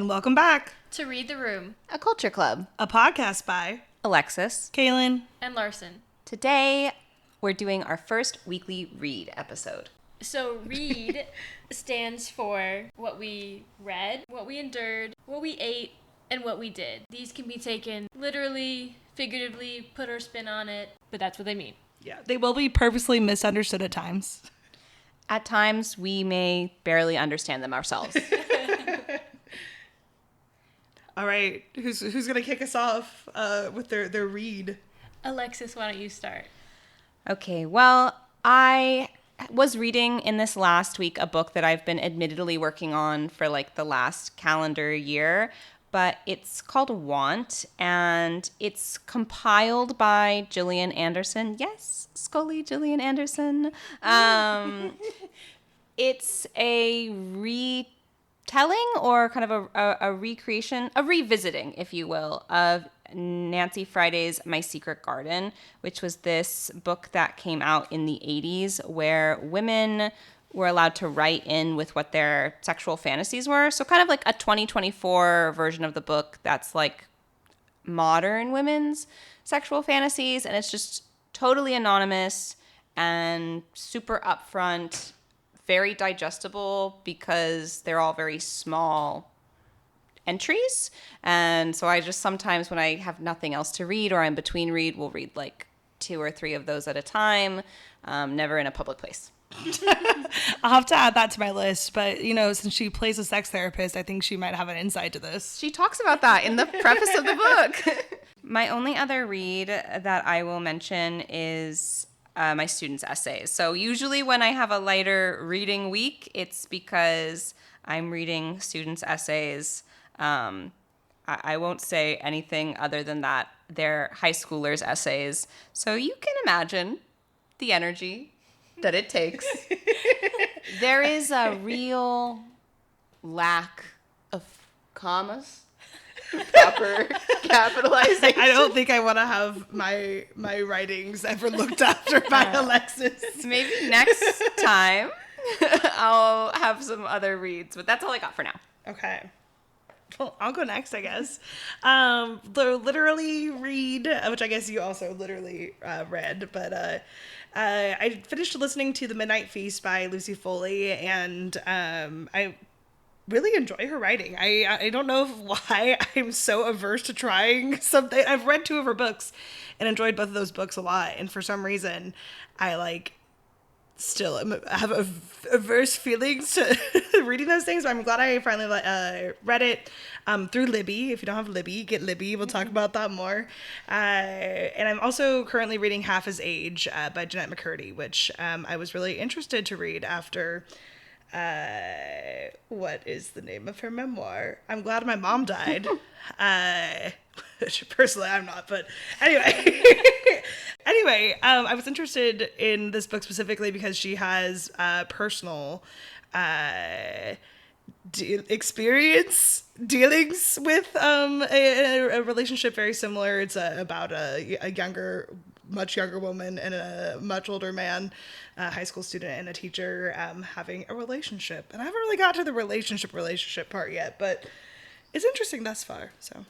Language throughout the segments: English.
And welcome back to Read the Room, a culture club, a podcast by Alexys, Kaylin, and Larsen. Today, we're doing our first weekly read episode. So read stands for what we read, what we endured, what we ate, and what we did. These can be taken literally, figuratively, put our spin on it, but that's what they mean. Yeah, they will be purposely misunderstood at times. At times, we may barely understand them ourselves. All right, who's gonna kick us off with their read? Alexys, why don't you start? Okay, well, I was reading in this last week a book that I've been admittedly working on for like the last calendar year, but it's called Want, and it's compiled by Gillian Anderson. Yes, Scully Gillian Anderson. It's a retelling or kind of a recreation, a revisiting, if you will, of Nancy Friday's My Secret Garden, which was this book that came out in the 80s where women were allowed to write in with what their sexual fantasies were. So kind of like a 2024 version of the book that's like modern women's sexual fantasies. And it's just totally anonymous and super upfront, very digestible because they're all very small entries. And so I just sometimes when I have nothing else to read or I'm between read, will read like 2 or 3 of those at a time, never in a public place. I'll have to add that to my list, but you know, since she plays a sex therapist, I think she might have an insight to this. She talks about that in the preface of the book. My only other read that I will mention is my students' essays. So usually when I have a lighter reading week, it's because I'm reading students' essays. I won't say anything other than that they're high schoolers' essays. So you can imagine the energy that it takes. There is a real lack of commas, proper capitalization. I don't think I want to have my writings ever looked after by Alexys. Maybe next time I'll have some other reads, but that's all I got for now. Okay. Well, I'll go next, I guess. The literally read, which I guess you also literally read, but I finished listening to The Midnight Feast by Lucy Foley, and I really enjoy her writing. I don't know why I'm so averse to trying something. I've read 2 of her books and enjoyed both of those books a lot, and for some reason, I still have averse feelings to reading those things, but I'm glad I finally read it through Libby. If you don't have Libby, get Libby. We'll talk about that more. And I'm also currently reading Half His Age by Jeanette McCurdy, which I was really interested to read after what is the name of her memoir? I'm Glad My Mom Died. Which personally I'm not, but anyway. I was interested in this book specifically because she has personal dealings with a relationship very similar. It's about a much younger woman and a much older man, a high school student and a teacher having a relationship. And I haven't really got to the relationship part yet, but it's interesting thus far. So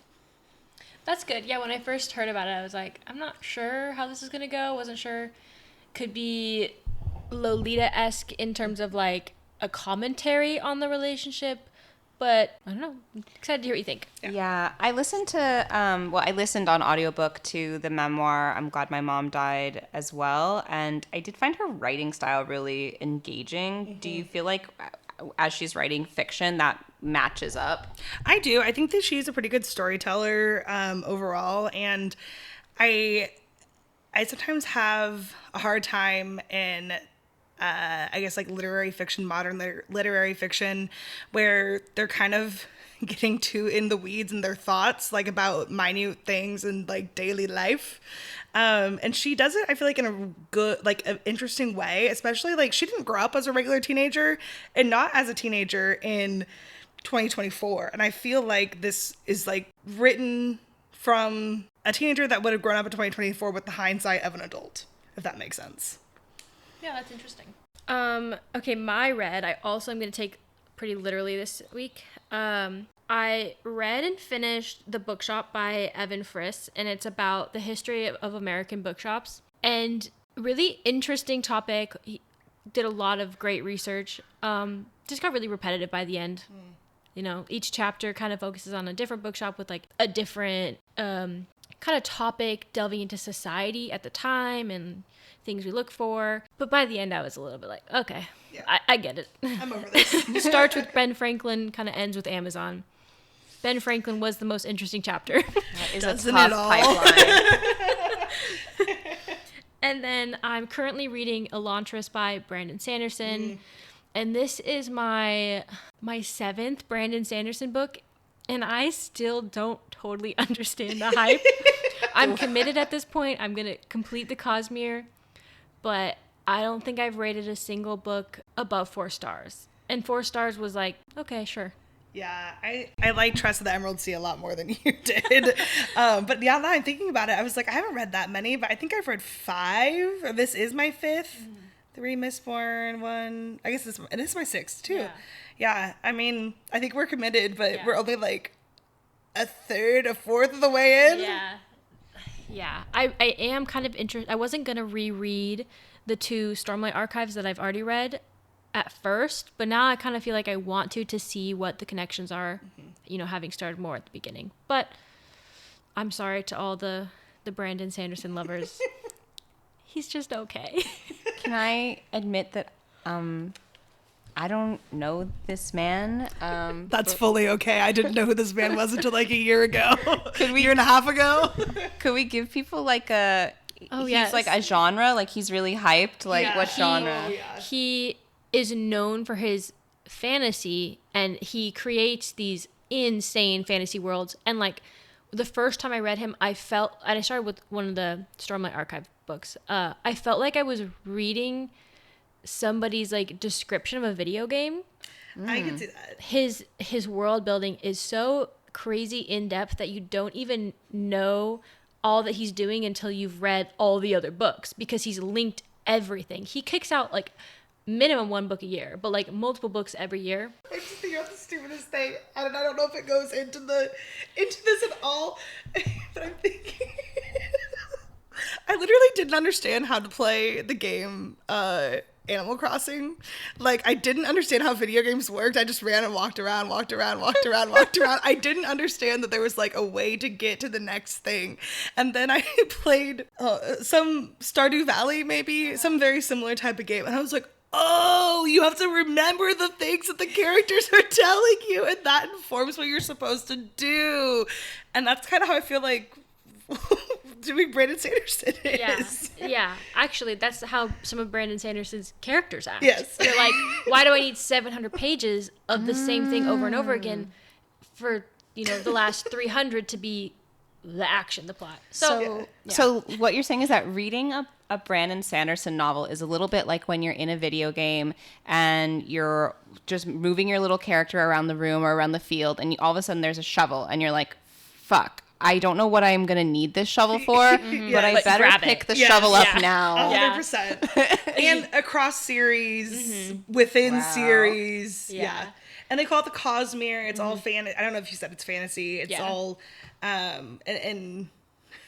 That's good. Yeah, when I first heard about it, I was like, I'm not sure how this is going to go. Wasn't sure. Could be Lolita-esque in terms of like a commentary on the relationship. But I don't know. I'm excited to hear what you think. Yeah, I listened to, I listened on audiobook to the memoir, I'm Glad My Mom Died as well. And I did find her writing style really engaging. Mm-hmm. Do you feel like as she's writing fiction, that matches up? I do. I think that she's a pretty good storyteller overall. And I sometimes have a hard time in I guess like literary fiction, modern literary fiction, where they're kind of getting too in the weeds in their thoughts, like about minute things and like daily life. And she does it, I feel like, in a good, like an interesting way, especially like she didn't grow up as a regular teenager and not as a teenager in 2024. And I feel like this is like written from a teenager that would have grown up in 2024 with the hindsight of an adult, if that makes sense. Yeah, that's interesting. Okay, my read, I also am going to take pretty literally this week. I I read and finished The Bookshop by Evan Friss, and it's about the history of American bookshops. And really interesting topic. He did a lot of great research. Just got really repetitive by the end. You know, each chapter kind of focuses on a different bookshop with like a different kind of topic, delving into society at the time and things we look for. But by the end, I was a little bit like, okay, yeah. I get it. I'm over this. Starts with Ben Franklin, kind of ends with Amazon. Ben Franklin was the most interesting chapter. That is a tough pipeline. And then I'm currently reading Elantris by Brandon Sanderson. And this is my 7th Brandon Sanderson book. And I still don't totally understand the hype. I'm committed at this point. I'm going to complete the Cosmere. But I don't think I've rated a single book above 4 stars. And 4 stars was like, okay, sure. Yeah, I like Trust of the Emerald Sea a lot more than you did. But yeah, now I'm thinking about it, I was like, I haven't read that many, but I think I've read 5, or this is my 5th. 3 Mistborn, 1, I guess this is my 6th too. Yeah, I mean, I think we're committed, but we're only like a third, a fourth of the way in. Yeah, I am kind of interested. I wasn't going to reread the 2 Stormlight Archives that I've already read at first, but now I kind of feel like I want to see what the connections are, you know, having started more at the beginning. But I'm sorry to all the Brandon Sanderson lovers. He's just okay. Can I admit that I don't know this man? That's fully okay. I didn't know who this man was until like a year ago. Year and a half ago. Could we give people like a... Oh, he's like a genre? Like he's really hyped? Like what genre? He is known for his fantasy, and he creates these insane fantasy worlds. And like the first time I read him, I started with one of the Stormlight Archive books. I felt like I was reading somebody's like description of a video game. I can see that. His world building is so crazy in depth that you don't even know all that he's doing until you've read all the other books, because he's linked everything. He kicks out like minimum 1 book a year, but like multiple books every year. I just think about the stupidest thing, and I don't know if it goes into this at all, but I'm thinking I literally didn't understand how to play the game Animal Crossing. Like, I didn't understand how video games worked. I just ran and walked around. I didn't understand that there was like a way to get to the next thing. And then I played some Stardew Valley, maybe some very similar type of game, and I was like, oh, you have to remember the things that the characters are telling you, and that informs what you're supposed to do. And that's kind of how I feel like doing Brandon Sanderson is. Yeah. Actually, that's how some of Brandon Sanderson's characters act. Yes. They're like, why do I need 700 pages of the same thing over and over again for, you know, the last 300 to be the action, the plot? So what you're saying is that reading a Brandon Sanderson novel is a little bit like when you're in a video game and you're just moving your little character around the room or around the field, and all of a sudden there's a shovel, and you're like, fuck, I don't know what I'm going to need this shovel for, but I better pick the shovel up now. 100%. And across series, within series. Yeah. And they call it the Cosmere. It's all fantasy. I don't know if you said it's fantasy. It's all, and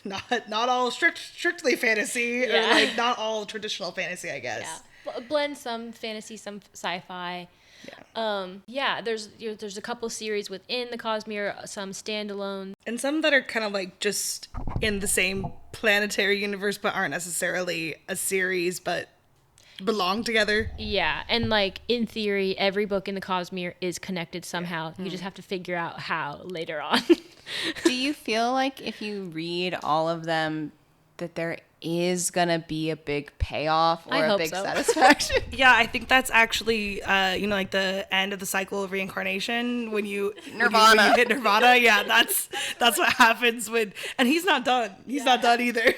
not all strictly fantasy, or like not all traditional fantasy, I guess. Yeah. Blend some fantasy, some sci-fi. There's a couple series within the Cosmere, some standalone, and some that are kind of like just in the same planetary universe but aren't necessarily a series but belong together. Yeah, and like in theory, every book in the Cosmere is connected somehow. You just have to figure out how later on. Do you feel like if you read all of them that there is gonna be a big payoff or a big satisfaction? Yeah, I think that's actually like the end of the cycle of reincarnation when you Nirvana. When you hit Nirvana. Yeah, that's what happens when, and he's not done. He's not done either.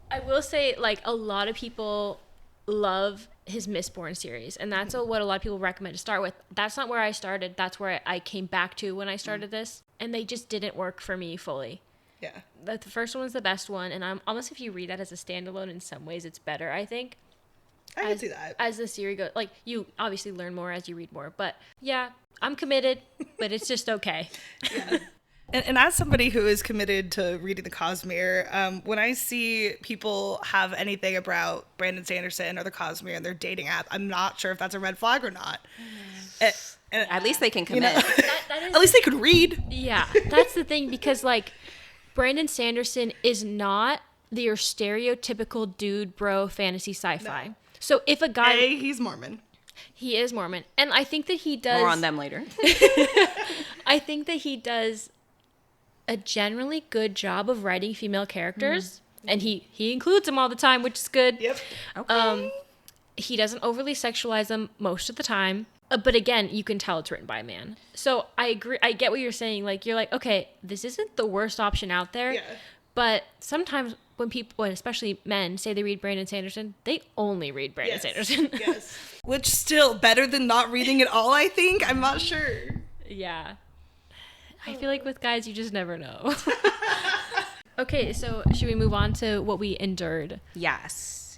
I will say, like, a lot of people love his Mistborn series, and that's what a lot of people recommend to start with. That's not where I started. That's where I came back to when I started this, and they just didn't work for me fully. Yeah. The first one was the best one, and almost if you read that as a standalone, in some ways it's better, I think. I can see that. As the series goes, like, you obviously learn more as you read more, but yeah, I'm committed, but it's just okay. Yeah. And as somebody who is committed to reading the Cosmere, when I see people have anything about Brandon Sanderson or the Cosmere and their dating app, I'm not sure if that's a red flag or not. And At least they can commit. You know, That is, at least they could read. yeah, that's the thing, because, like, Brandon Sanderson is not your stereotypical dude bro fantasy sci-fi. No. So if a guy... he's Mormon. He is Mormon. And I think that he does... More on them later. I think that he does a generally good job of writing female characters. And he includes them all the time, which is good. Yep. Okay. He doesn't overly sexualize them most of the time. But again, you can tell it's written by a man. So I agree. I get what you're saying. Like, you're like, okay, this isn't the worst option out there. Yeah. But sometimes when people, and especially men, say they read Brandon Sanderson, they only read Brandon Sanderson. Yes. Which still better than not reading at all, I think. I'm not sure. Yeah. I feel like with guys, you just never know. Okay, so should we move on to what we endured? Yes.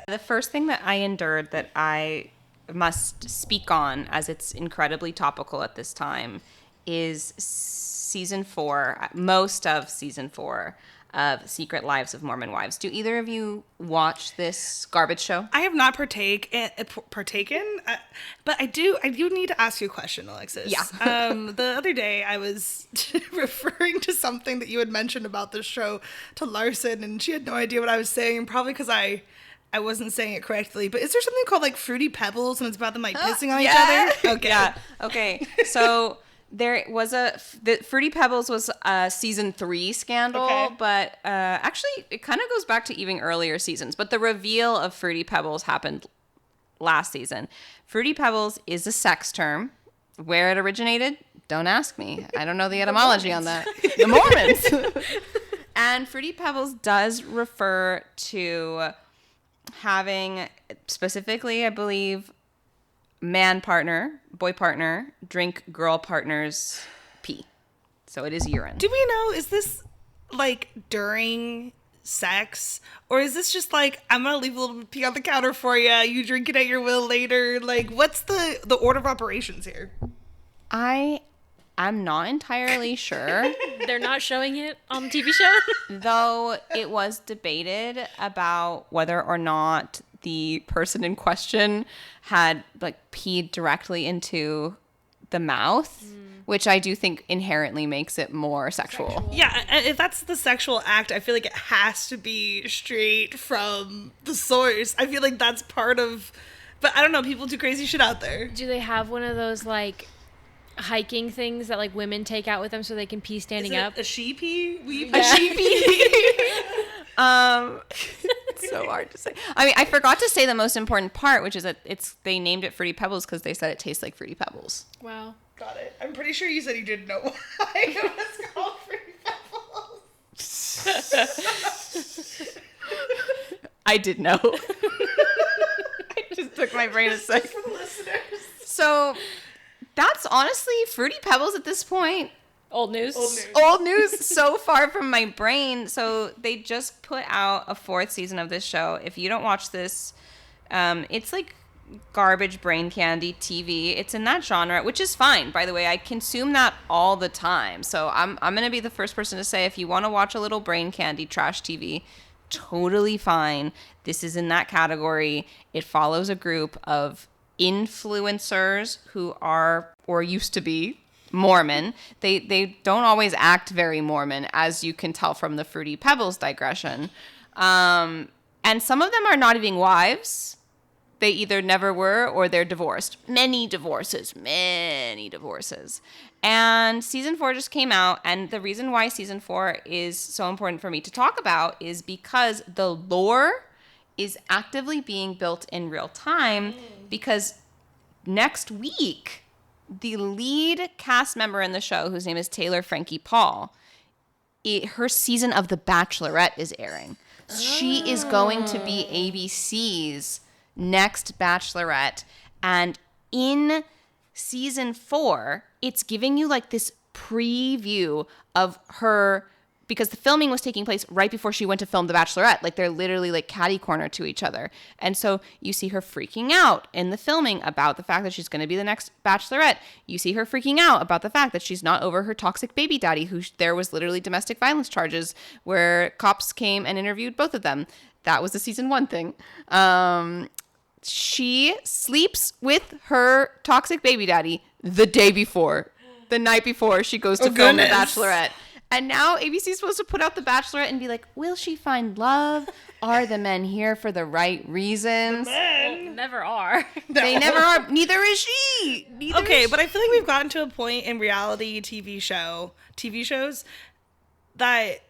The first thing that I endured that I must speak on, as it's incredibly topical at this time, is season 4, most of season 4 of Secret Lives of Mormon Wives. Do either of you watch this garbage show? I have not partaken, but I do need to ask you a question, Alexys. Yeah. The other day I was referring to something that you had mentioned about this show to Larsen, and she had no idea what I was saying, and probably because I wasn't saying it correctly. But is there something called like Fruity Pebbles, and it's about them like pissing on each other? Okay. Yeah. Okay. So there was the Fruity Pebbles was a season 3 scandal, but actually it kind of goes back to even earlier seasons. But the reveal of Fruity Pebbles happened last season. Fruity Pebbles is a sex term. Where it originated, don't ask me. I don't know the etymology on that. The Mormons. And Fruity Pebbles does refer to having, specifically, I believe, man partner, boy partner, drink girl partner's pee. So it is urine. Do we know, is this like during sex, or is this just like, I'm gonna leave a little pee on the counter for you, you drink it at your will later? Like, what's the order of operations here? I'm not entirely sure. They're not showing it on the TV show? Though it was debated about whether or not the person in question had like peed directly into the mouth, which I do think inherently makes it more sexual. Yeah, and if that's the sexual act, I feel like it has to be straight from the source. I feel like that's part of, but I don't know, people do crazy shit out there. Do they have one of those like hiking things that like women take out with them so they can pee standing up? A sheepy? A sheepy? It's so hard to say. I mean, I forgot to say the most important part, which is that they named it Fruity Pebbles because they said it tastes like Fruity Pebbles. Wow. Got it. I'm pretty sure you said you didn't know why it was called Fruity Pebbles. I did know. It just took my brain a second. For the listeners. So that's honestly Fruity Pebbles at this point. Old news. Old news so far from my brain. So they just put out a 4th season of this show. If you don't watch this, it's like garbage brain candy TV. It's in that genre, which is fine, by the way. I consume that all the time. So I'm going to be the first person to say, if you want to watch a little brain candy trash TV, totally fine. This is in that category. It follows a group of influencers who are, or used to be, Mormon. They don't always act very Mormon, as you can tell from the Fruity Pebbles digression. And some of them are not even wives. They either never were or they're divorced. Many divorces. And season 4 just came out. And the reason why season 4 is so important for me to talk about is because the lore is actively being built in real time, because next week, the lead cast member in the show, whose name is Taylor Frankie Paul, her season of The Bachelorette is airing. She is going to be ABC's next Bachelorette. And in season 4, it's giving you like this preview of her because the filming was taking place right before she went to film The Bachelorette. Like, they're literally like catty corner to each other. And so you see her freaking out in the filming about the fact that she's going to be the next Bachelorette. You see her freaking out about the fact that she's not over her toxic baby daddy, who there was literally domestic violence charges where cops came and interviewed both of them. That was a season 1 thing. She sleeps with her toxic baby daddy the night before she goes to film The Bachelorette. And now ABC is supposed to put out The Bachelorette and be like, will she find love? Are the men here for the right reasons? Well, never are. They never are. Neither is she. But I feel like we've gotten to a point in reality TV shows that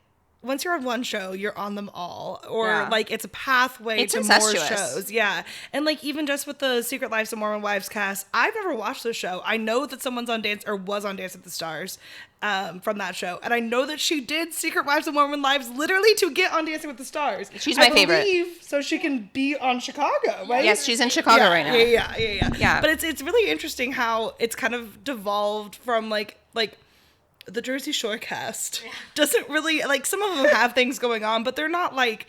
once you're on one show, you're on them all. Or like it's a pathway to more shows. Yeah. And like even just with the Secret Lives of Mormon Wives cast, I've never watched the show. I know that someone's on was on Dance with the Stars from that show. And I know that she did Secret Wives of Mormon Lives literally to get on Dancing with the Stars. She's my favorite. So she can be on Chicago, right? Yes, she's in Chicago right now. Yeah. But it's really interesting how it's kind of devolved from like the Jersey Shore cast doesn't really, like, some of them have things going on, but they're not, like,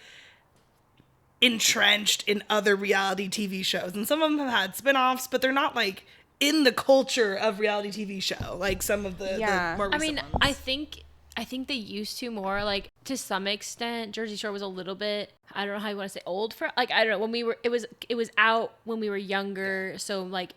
entrenched in other reality TV shows. And some of them have had spin-offs, but they're not, like, in the culture of reality TV show, like some of the more recent ones. I think they used to more, like, to some extent. Jersey Shore was a little bit, I don't know how you want to say, old for, like, I don't know, it was out when we were younger, so, like,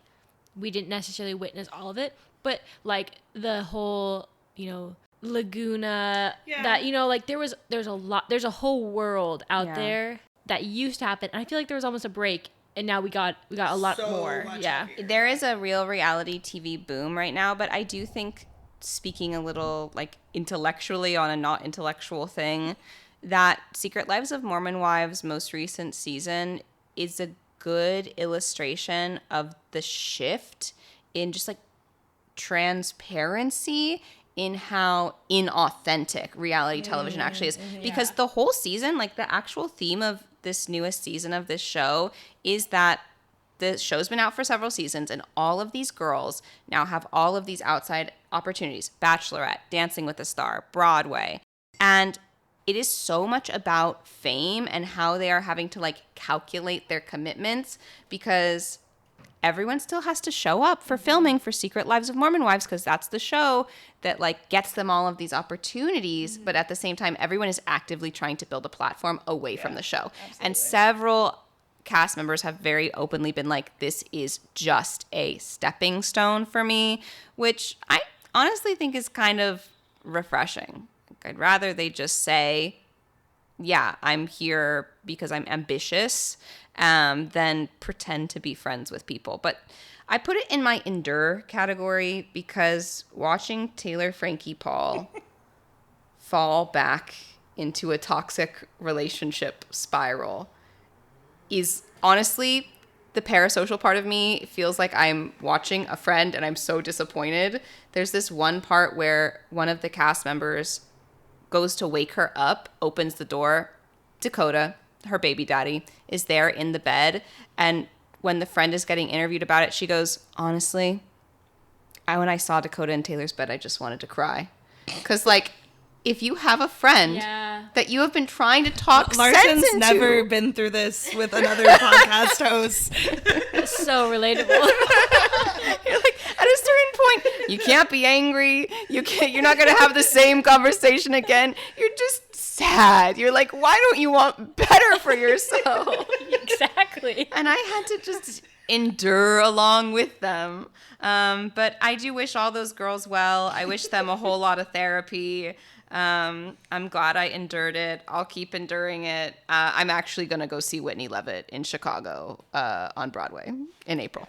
we didn't necessarily witness all of it, but, like, the whole, you know, Laguna, that, you know, like there's a whole world out there that used to happen. And I feel like there was almost a break, and now we got a lot more. Yeah. Happier. There is a real reality TV boom right now, but I do think, speaking a little like intellectually on a not intellectual thing, that Secret Lives of Mormon Wives' most recent season is a good illustration of the shift in just like transparency in how inauthentic reality television actually is. Because the whole season, like the actual theme of this newest season of this show is that the show's been out for several seasons, and all of these girls now have all of these outside opportunities. Bachelorette, Dancing with the Star, Broadway. And it is so much about fame and how they are having to like calculate their commitments, because everyone still has to show up for filming for Secret Lives of Mormon Wives, because that's the show that like gets them all of these opportunities. But at the same time, everyone is actively trying to build a platform away from the show. Absolutely. And several cast members have very openly been like, this is just a stepping stone for me, which I honestly think is kind of refreshing. Like, I'd rather they just say, yeah, I'm here because I'm ambitious, than pretend to be friends with people. But I put it in my endure category because watching Taylor Frankie Paul fall back into a toxic relationship spiral is honestly, the parasocial part of me feels like I'm watching a friend and I'm so disappointed. There's this one part where one of the cast members goes to wake her up, opens the door. Dakota, her baby daddy, is there in the bed. And when the friend is getting interviewed about it, she goes, honestly, when I saw Dakota in Taylor's bed, I just wanted to cry. Because, like, if you have a friend that you have been trying to talk Larsen's sense into. Never been through this with another podcast host. So relatable. You're like, at a certain point, you can't be angry. You're not going to have the same conversation again. You're just sad. You're like, why don't you want better for yourself? Exactly. And I had to just endure along with them. But I do wish all those girls well. I wish them a whole lot of therapy. I'm glad I endured it. I'll keep enduring it. I'm actually going to go see Whitney Levitt in Chicago on Broadway in April.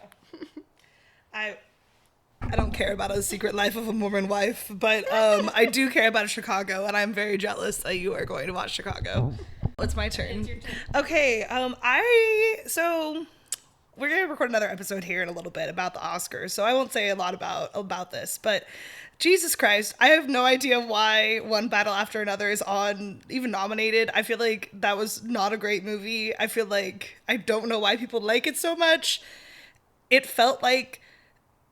I don't care about A Secret Life of a Mormon Wife, but I do care about Chicago, and I'm very jealous that you are going to watch Chicago. It's my turn. Okay, so we're going to record another episode here in a little bit about the Oscars, so I won't say a lot about this, but Jesus Christ, I have no idea why One Battle After Another is even nominated. I feel like that was not a great movie. I feel like I don't know why people like it so much. It felt like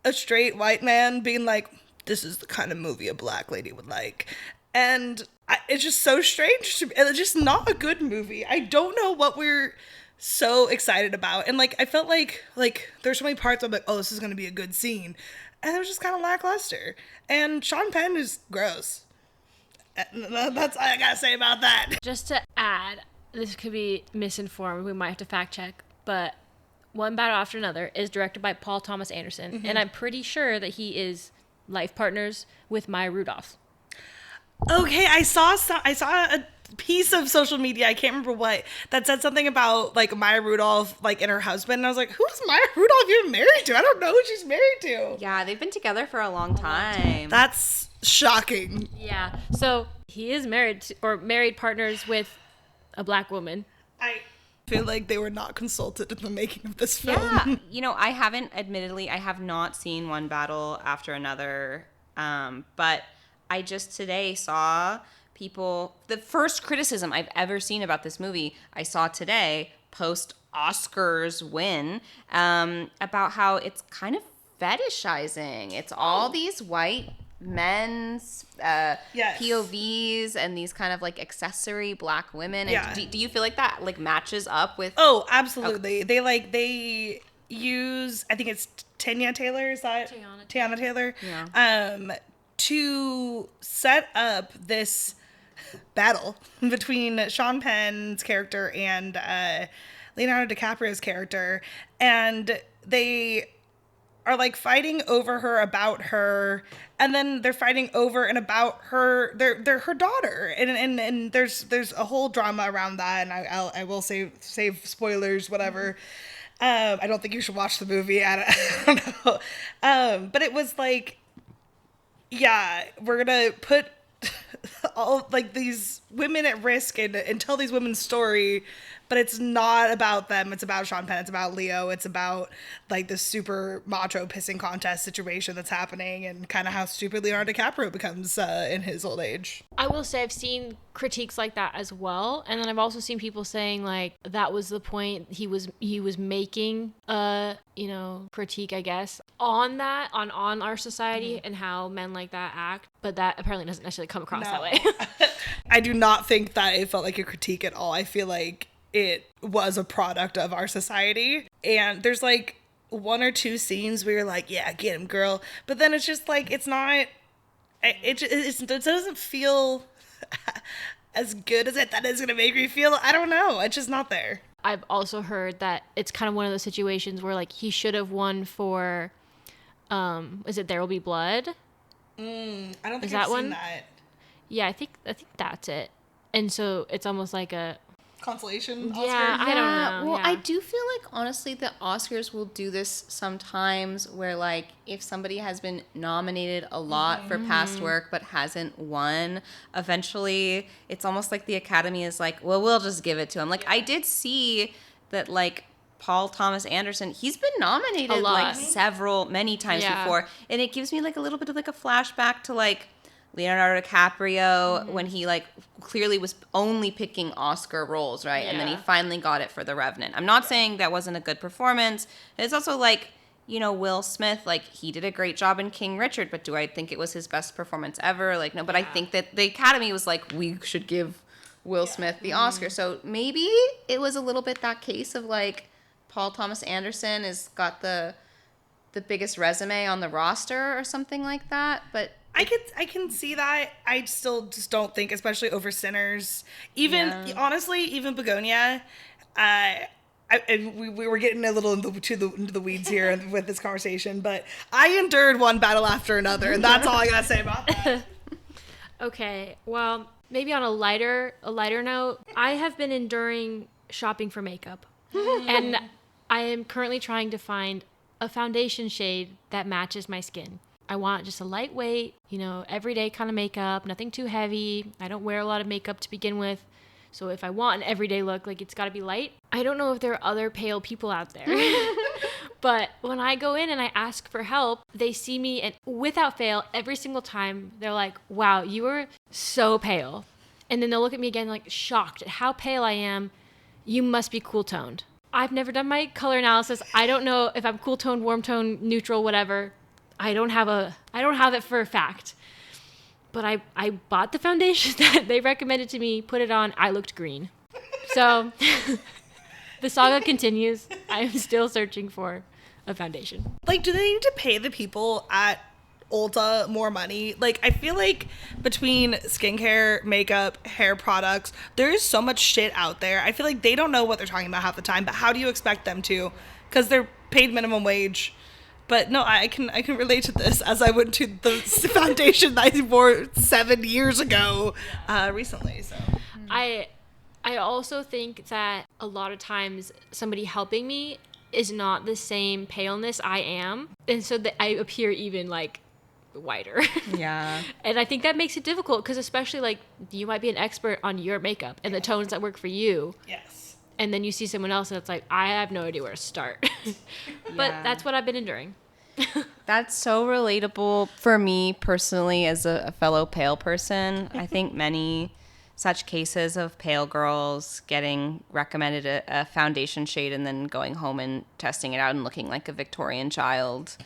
a straight white man being like, this is the kind of movie a black lady would like. And it's just so strange to me. It's just not a good movie. I don't know what we're so excited about. And like I felt like there's so many parts I'm like, oh, this is gonna be a good scene. And it was just kind of lackluster. And Sean Penn is gross. That's all I gotta say about that. Just to add, this could be misinformed. We might have to fact check, but One Battle After Another is directed by Paul Thomas Anderson, and I'm pretty sure that he is life partners with Maya Rudolph. Okay, I saw a piece of social media, I can't remember what, that said something about like Maya Rudolph like and her husband, and I was like, who's Maya Rudolph even married to? I don't know who she's married to. Yeah, they've been together for a long time. That's shocking. Yeah, so he is married to, or married partners with a black woman. I feel like they were not consulted in the making of this film. Yeah, you know, I have not seen One Battle After Another, but I just today saw people, the first criticism I've ever seen about this movie, I saw today post Oscars win, about how it's kind of fetishizing. It's all these white men's Yes. POVs and these kind of like accessory black women. And Yeah. do you feel like that like matches up with? Oh, absolutely. They use, I think it's Tanya Taylor, is that? Teyana Taylor. Yeah. To set up this battle between Sean Penn's character and Leonardo DiCaprio's character, and they are like fighting over her, about her, and then they're fighting over and about her, they're her daughter, and there's a whole drama around that, and I will save spoilers, whatever. I don't think you should watch the movie. I don't know. But it was like, yeah, we're gonna put all like these women at risk and tell these women's story, but it's not about them. It's about Sean Penn. It's about Leo. It's about like this super macho pissing contest situation that's happening, and kind of how stupid Leonardo DiCaprio becomes in his old age. I will say I've seen critiques like that as well, and then I've also seen people saying like that was the point he was making critique, I guess, on that on our society and how men like that act, but that apparently doesn't necessarily come across that way. I do not think that it felt like a critique at all. I feel like it was a product of our society, and there's like one or two scenes where you're like, yeah, get him, girl, but then it's just like, it's not, it doesn't feel as good as that is gonna make me feel. I don't know, it's just not there. I've also heard that it's kind of one of those situations where like he should have won for is it There Will Be Blood? I don't think Is I've that seen one? that. Yeah, I think that's it. And so it's almost like a Consolation Oscar? Yeah, I don't know. Well, yeah. I do feel like, honestly, the Oscars will do this sometimes where, like, if somebody has been nominated a lot for past work but hasn't won, eventually it's almost like the Academy is like, well, we'll just give it to him. Like, I did see that, like, Paul Thomas Anderson, he's been nominated, A lot. like, many times Yeah. before. And it gives me, like, a little bit of, like, a flashback to, like, Leonardo DiCaprio when he like clearly was only picking Oscar roles, right? And then he Yeah. finally got it for The Revenant. I'm not saying that wasn't a good performance. It's also like, you know, Will Smith, like he did a great job in King Richard, but do I think it was his best performance ever? Like, no, but I think that the Academy was like, we should give Will Smith the Oscar. So maybe it was a little bit that case of like Paul Thomas Anderson has got the biggest resume on the roster or something like that, but I can see that. I still just don't think, especially over Sinners, even honestly, even Begonia. We were getting a little into the weeds here with this conversation, but I endured one battle after another, and that's all I gotta say about that. Okay, well, maybe on a lighter note, I have been enduring shopping for makeup, and I am currently trying to find a foundation shade that matches my skin. I want just a lightweight, everyday kind of makeup, nothing too heavy. I don't wear a lot of makeup to begin with. So if I want an everyday look, like it's got to be light. I don't know if there are other pale people out there. But when I go in and I ask for help, they see me and without fail, every single time, they're like, wow, you are so pale. And then they'll look at me again like shocked at how pale I am. You must be cool toned. I've never done my color analysis. I don't know if I'm cool toned, warm toned, neutral, whatever. I don't have it for a fact. But I bought the foundation that they recommended to me, put it on, I looked green. So the saga continues. I am still searching for a foundation. Like, do they need to pay the people at Ulta more money? Like, I feel like between skincare, makeup, hair products, there is so much shit out there. I feel like they don't know what they're talking about half the time, but how do you expect them to? Because they're paid minimum wage. But no, I can relate to this, as I went to the foundation that I wore 7 years ago recently. So I also think that a lot of times somebody helping me is not the same paleness I am, and so that I appear even like whiter. Yeah. And I think that makes it difficult because especially like you might be an expert on your makeup and the tones that work for you. yes. And then you see someone else and it's like, I have no idea where to start. But that's what I've been enduring. That's so relatable for me personally as a fellow pale person. I think many such cases of pale girls getting recommended a foundation shade and then going home and testing it out and looking like a Victorian child.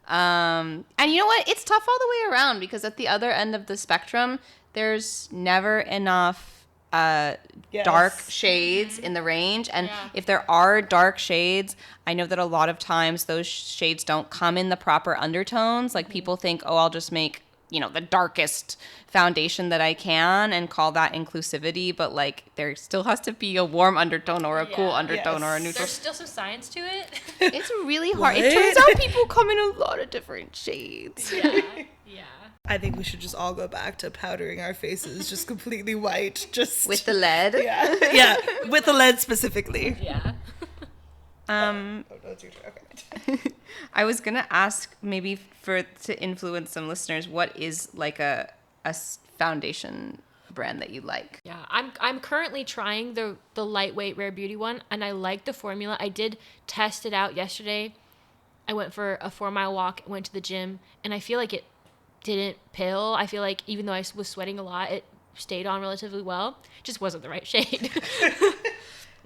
And you know what? It's tough all the way around because at the other end of the spectrum, there's never enough dark shades in the range. And if there are dark shades, I know that a lot of times those shades don't come in the proper undertones. Like people think, oh, I'll just make, the darkest foundation that I can and call that inclusivity. But like there still has to be a warm undertone or a cool undertone or a neutral. There's still some science to it. It's really hard. It turns out people come in a lot of different shades. Yeah. I think we should just all go back to powdering our faces just completely white, just With the lead? yeah, with the lead specifically. Yeah. Oh, it's your turn. Okay. I was gonna ask maybe to influence some listeners, what is like a foundation brand that you like? Yeah, I'm currently trying the lightweight Rare Beauty one, and I like the formula. I did test it out yesterday. I went for a 4-mile walk, went to the gym, and I feel like it didn't pill. I feel like even though I was sweating a lot, it stayed on relatively well. It just wasn't the right shade.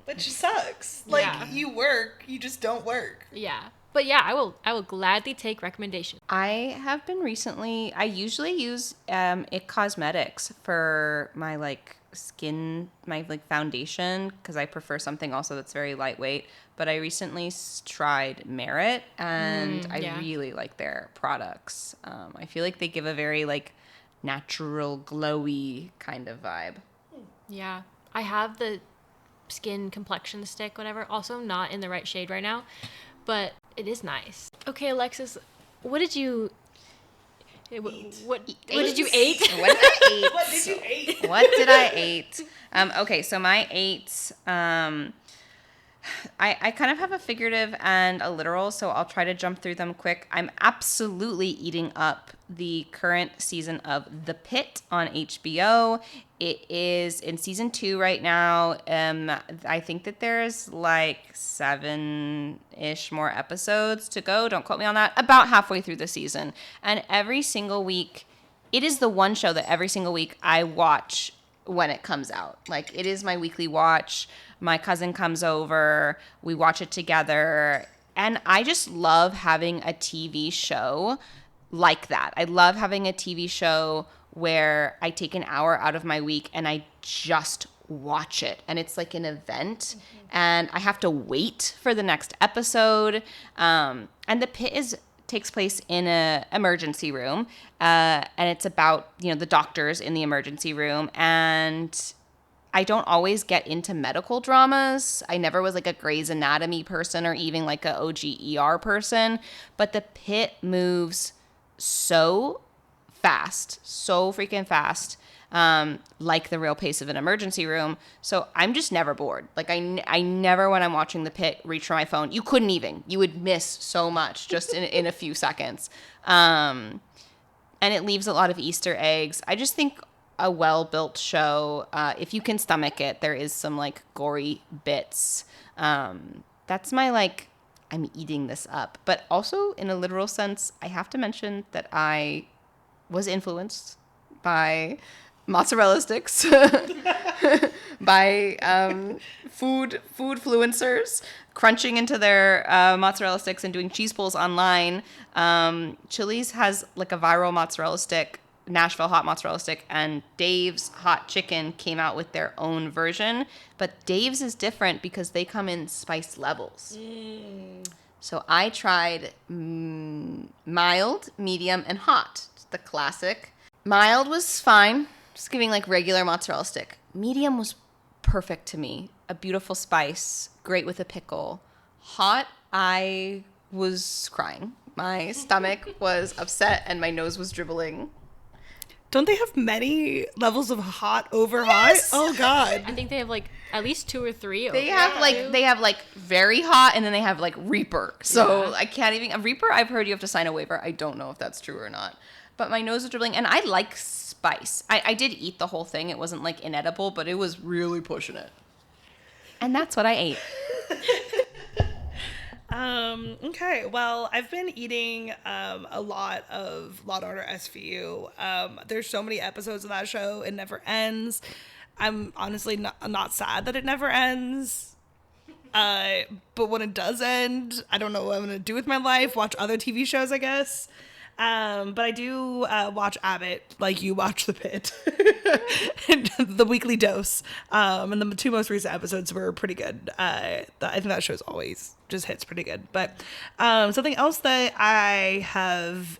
Which sucks. Like, Yeah. you work, you just don't work. Yeah. But yeah, I will gladly take recommendations. I have been recently, I usually use It Cosmetics for my like skin, my like foundation, because I prefer something also that's very lightweight. But I recently tried Merit, and I really like their products. I feel like they give a very like natural, glowy kind of vibe. Yeah. I have the skin complexion stick, whatever. Also not in the right shade right now, but it is nice. Okay, Alexys, what did you What did you eat? What did I eat? What did you eat? What did I eat? Okay, so my eights, I kind of have a figurative and a literal, so I'll try to jump through them quick. I'm absolutely eating up the current season of The Pitt on HBO. It is in season 2 right now. I think that there's like 7-ish more episodes to go. Don't quote me on that. About halfway through the season. And every single week, it is the one show that every single week I watch when it comes out. Like, it is my weekly watch. My cousin comes over, we watch it together, and I just love having a TV show like that. I love having a TV show where I take an hour out of my week and I just watch it, and it's like an event, and I have to wait for the next episode. And The Pit takes place in a emergency room, and it's about the doctors in the emergency room, and I don't always get into medical dramas. I never was like a Grey's Anatomy person or even like a OGER person, but The Pit moves so fast, so freaking fast, like the real pace of an emergency room. So I'm just never bored. Like I never, when I'm watching The Pit, reach for my phone. You couldn't even. You would miss so much just in a few seconds. And it leaves a lot of Easter eggs. I just think a well-built show, if you can stomach it, there is some like gory bits. That's my like, I'm eating this up. But also in a literal sense, I have to mention that I was influenced by mozzarella sticks, by food fluencers crunching into their mozzarella sticks and doing cheese pulls online. Chili's has like a viral mozzarella stick Nashville hot mozzarella stick, and Dave's hot chicken came out with their own version. But Dave's is different because they come in spice levels. So I tried mild, medium, and hot. The classic. Mild was fine. Just giving like regular mozzarella stick. Medium was perfect to me. A beautiful spice. Great with a pickle. Hot, I was crying. My stomach was upset and my nose was dribbling. Don't they have many levels of hot over Yes! hot? Oh God. I think they have like at least 2 or 3. They have like very hot, and then they have like Reaper. So I can't even. A Reaper, I've heard you have to sign a waiver. I don't know if that's true or not. But my nose was dribbling, and I like spice. I did eat the whole thing. It wasn't like inedible, but it was really pushing it. And that's what I ate. Okay, well, I've been eating a lot of Law & Order SVU. There's so many episodes of that show, it never ends. I'm honestly not sad that it never ends. But when it does end, I don't know what I'm going to do with my life, watch other TV shows, I guess. But I do watch Abbott, like you watch The Pit, and The Weekly Dose. And the 2 most recent episodes were pretty good. I think that show's always just hits pretty good. But something else that I have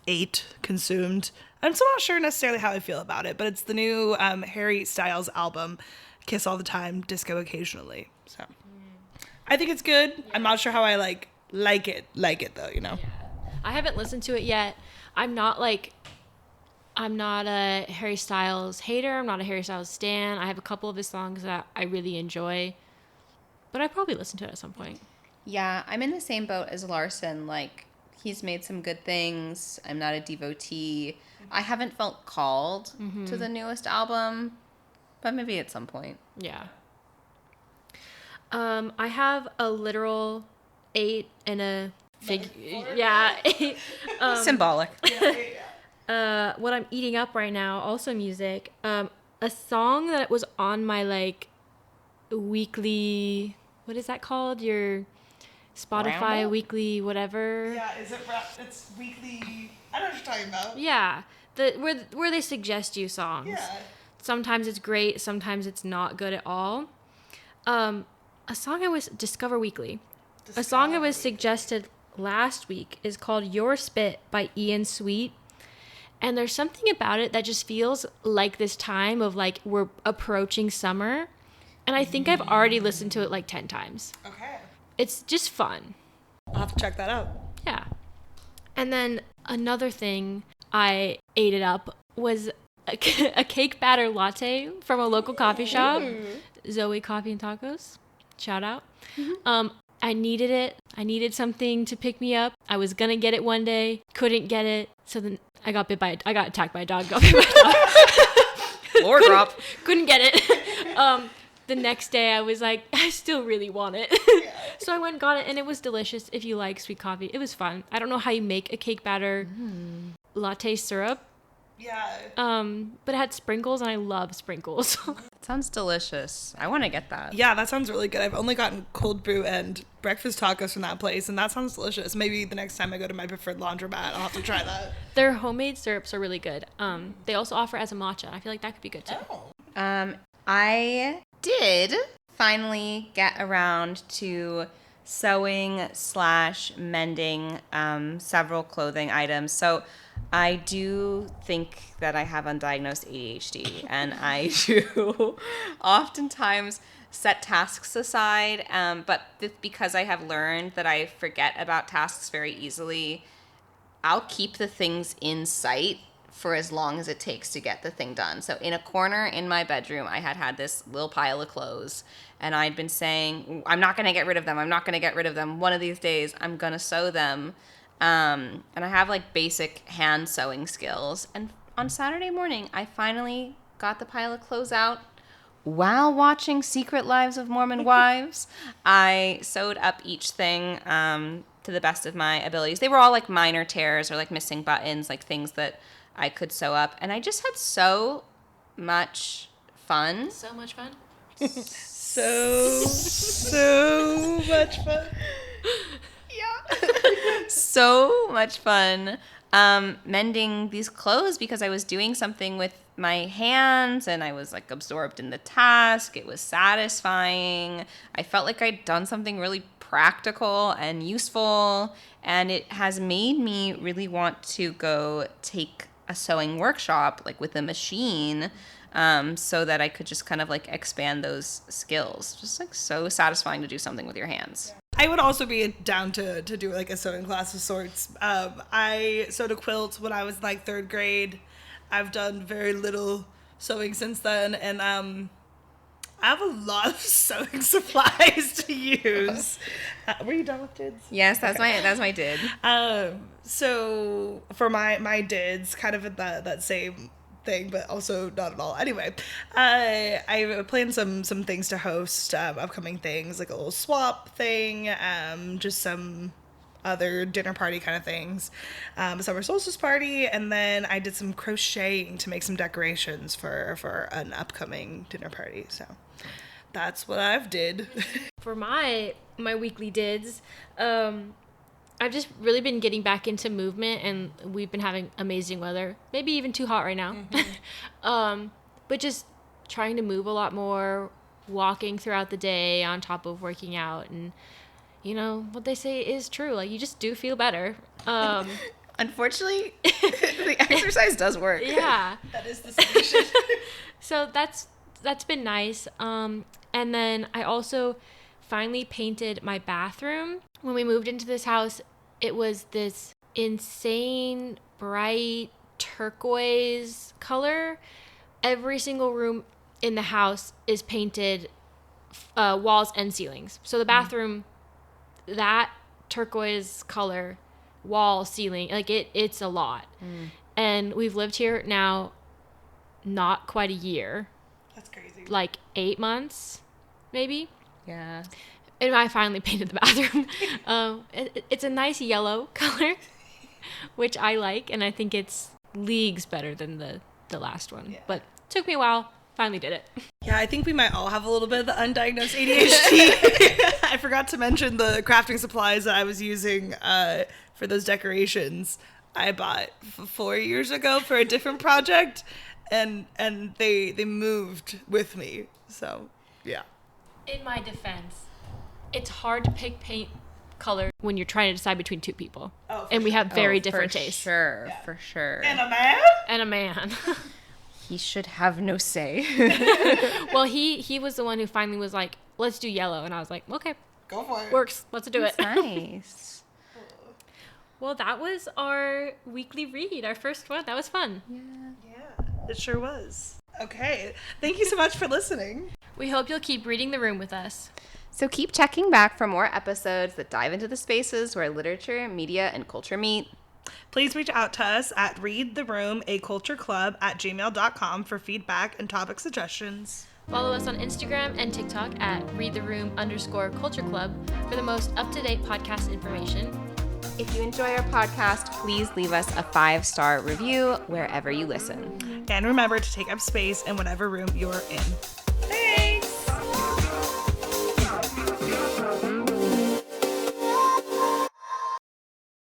consumed, I'm still not sure necessarily how I feel about it, but it's the new Harry Styles album, Kiss All the Time, Disco Occasionally. So I think it's good. Yeah. I'm not sure how I like it though, you know? Yeah. I haven't listened to it yet. I'm not a Harry Styles hater. I'm not a Harry Styles stan. I have a couple of his songs that I really enjoy, but I probably listen to it at some point. Yeah, I'm in the same boat as Larsen. Like, he's made some good things. I'm not a devotee. I haven't felt called to the newest album, but maybe at some point. Yeah. I have a literal 8 and a yeah. Symbolic. What I'm eating up right now, also music. A song that was on my like weekly, what is that called? Your Spotify Roundup? weekly whatever. Yeah, it's weekly, I know what you're talking about. Yeah. Where they suggest you songs. Yeah. Sometimes it's great, sometimes it's not good at all. A song I was Discover Weekly. A song I was suggested last week is called Your Spit by Ian Sweet. And there's something about it that just feels like this time of like we're approaching summer. And I think I've already listened to it like 10 times. Okay. It's just fun. I'll have to check that out. Yeah. And then another thing I ate it up was a cake batter latte from a local coffee shop, Zoe Coffee and Tacos. Shout out. I needed it. I needed something to pick me up. I was gonna get it one day, couldn't get it. So then I got attacked by a dog. Got bit by a dog. Floor drop. Couldn't get it. The next day I was like, I still really want it. So I went and got it, and it was delicious. If you like sweet coffee, it was fun. I don't know how you make a cake batter latte syrup. Yeah. But it had sprinkles, and I love sprinkles. Sounds delicious. I want to get that. Yeah, that sounds really good. I've only gotten cold brew and breakfast tacos from that place, and that sounds delicious. Maybe the next time I go to my preferred laundromat, I'll have to try that. Their homemade syrups are really good. They also offer as a matcha. I feel like that could be good too. I did finally get around to sewing / mending several clothing items. So I do think that I have undiagnosed ADHD, and I do oftentimes set tasks aside, but because I have learned that I forget about tasks very easily, I'll keep the things in sight for as long as it takes to get the thing done. So in a corner in my bedroom, I had this little pile of clothes, and I'd been saying, I'm not going to get rid of them. I'm not going to get rid of them. One of these days, I'm going to sew them. And I have like basic hand sewing skills. And on Saturday morning, I finally got the pile of clothes out while watching Secret Lives of Mormon Wives. I sewed up each thing to the best of my abilities. They were all like minor tears or like missing buttons, like things that I could sew up. And I just had so much fun. So much fun. So much fun. Yeah. So much fun. mending these clothes because I was doing something with my hands and I was like absorbed in the task. It was satisfying. I felt like I'd done something really practical and useful, and it has made me really want to go take a sewing workshop like with a machine, so that I could just kind of like expand those skills. Just like so satisfying to do something with your hands. I would also be down to do like a sewing class of sorts. I sewed a quilt when I was like 3rd grade. I've done very little sewing since then, and I have a lot of sewing supplies to use. Were you done with dids? Yes, that's my did. So for my dids, kind of that same thing, but also not at all. Anyway, I planned some things to host, upcoming things, like a little swap thing, just some other dinner party kind of things, a summer solstice party, and then I did some crocheting to make some decorations for an upcoming dinner party. So that's what I've did. For my weekly dids, I've just really been getting back into movement, and we've been having amazing weather. Maybe even too hot right now. But just trying to move a lot more, walking throughout the day on top of working out, and you know, what they say is true. Like, you just do feel better. Unfortunately, the exercise does work. Yeah. That is the solution. So that's been nice. And then I also finally painted my bathroom. When we moved into this house, it was this insane bright turquoise color. Every single room in the house is painted, walls and ceilings. So the bathroom, that turquoise color, wall, ceiling, like it's a lot. And we've lived here now not quite a year. That's crazy. Like 8 months, maybe. Yeah. And I finally painted the bathroom. It's a nice yellow color, which I like, and I think it's leagues better than the last one. Yeah. But took me a while. Finally did it. Yeah, I think we might all have a little bit of the undiagnosed ADHD. I forgot to mention the crafting supplies that I was using for those decorations. I bought 4 years ago for a different project, and they moved with me. So, yeah. In my defense, it's hard to pick paint color when you're trying to decide between two people. Oh, and we sure. have very different tastes. Sure, Yeah. for sure. And a man? And a man. He should have no say. Well, he was the one who finally was like, let's do yellow. And I was like, okay, Go for it. works. Let's do it. Nice. Well, that was our weekly read, our first one. That was fun. Yeah, it sure was. Okay, thank you so much for listening. We hope you'll keep reading the room with us. So keep checking back for more episodes that dive into the spaces where literature, media, and culture meet. Please reach out to us at readtheroom@gmail.com for feedback and topic suggestions. Follow us on Instagram and TikTok at readtheroom_culture club for the most up-to-date podcast information. If you enjoy our podcast, please leave us a 5-star review wherever you listen. And remember to take up space in whatever room you're in.